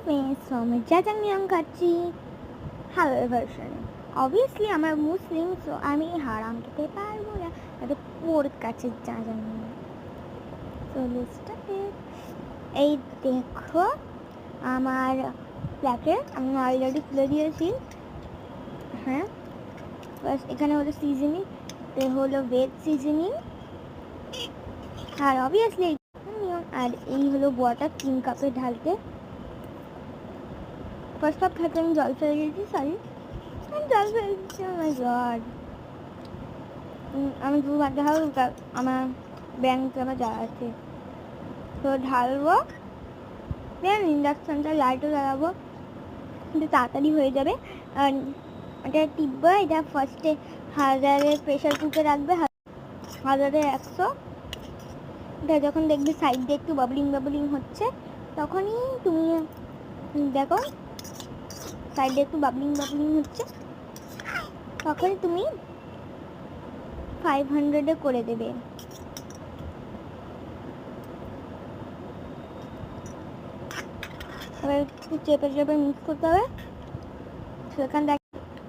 আমি জাজাংমিয়াং খাচ্ছি হালাল ভার্সনে। অবভিয়াসলি আমার মুসলিম, সো আমি হারাম খেতে পারবো না, এটা ওর কাছে জাজাংমিয়াং। সো এই দেখো আমার প্ল্যাটের আমি অলরেডি খুলে দিয়েছি। হ্যাঁ, বাস এখানে হলো সিজনিং, হলো ভেজ সিজনিং, আর অবভিয়াসলি আর এই হলো ওয়াটার 3 কাপে ঢালতে। ফার্স্ট কাপ খাতে আমি জল ফেলে দিয়েছি, সরি আমি জল ফেলে দিচ্ছি। মাই গড, আমি দু ভাত ঢাল, আমার ব্যাংক আমার যা আছে তো ঢালবো, দেন ইন্ডাকশানটা লাইটও জ্বালাবো, কিন্তু তাড়াতাড়ি হয়ে যাবে। আর এটা টিপবো, এটা ফার্স্টে 1000-এর প্রেশার কুকারে রাখবে, 1000-100। এটা যখন দেখবে সাইড দিয়ে একটু বাবলিং হচ্ছে, তখনই তুমি দেখো সাইডে একটু বাবলিং হচ্ছে, তখনই তুমি 500-এ করে দেবে। এবার একটু চেপে মিক্স করতে হবে। সেখান থেকে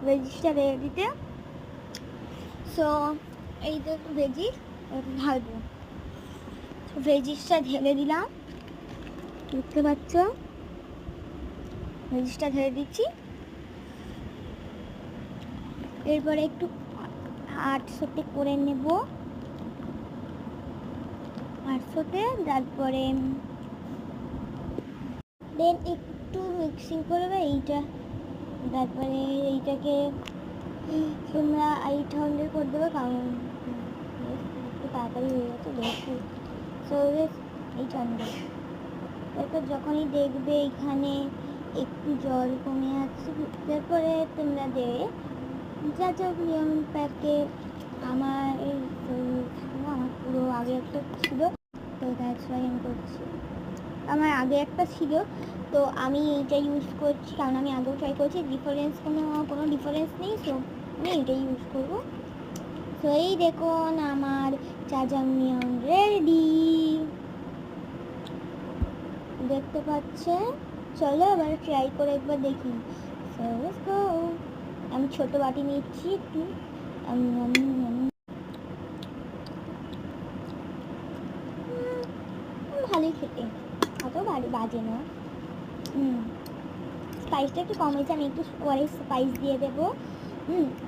ভেজিসটা রেডিতে, সো এই যে ভেজিস ঢালবো, ভেজিসটা ঢেলে দিলাম, দেখতে পাচ্ছ ভেজিসটা ঢেলে দিচ্ছি। এরপরে একটু 800-তে করে নেব, 800-তে, তারপরে দেন একটু মিক্সিং করবে এইটা, তারপরে এইটাকে তোমরা 800 করে দেবে, কারণ একটু তাড়াতাড়ি হয়ে গেছে বেশি। সো 800। তারপর যখনই দেখবে এখানে একটু জল কমে আসছে, তারপরে তোমরা দেবে জাজাংমিয়াং প্যাকে। আমার পুরো আগে একটা ছিল, তো দ্যাটস ওয়াই আমি করছি। আমার আগে একটা ছিল, তো আমি এইটা ইউজ করছি, কারণ আমি আগেও ট্রাই করছি, কোনো ডিফারেন্স নেই, সো আমি এইটাই ইউজ করবো। তো এই দেখুন আমার জাজাংমিয়াং রেডি, দেখতে পাচ্ছেন। চলো এবার ট্রাই করে একবার দেখি। আমি ছোট বাটি নিচ্ছি একটু, ভালোই খেতে, অত বাজে না। স্পাইসটা একটু কম হয়েছে, আমি একটু পরে স্পাইস দিয়ে দেবো।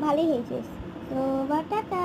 ভালোই হয়েছে। তো টাটা।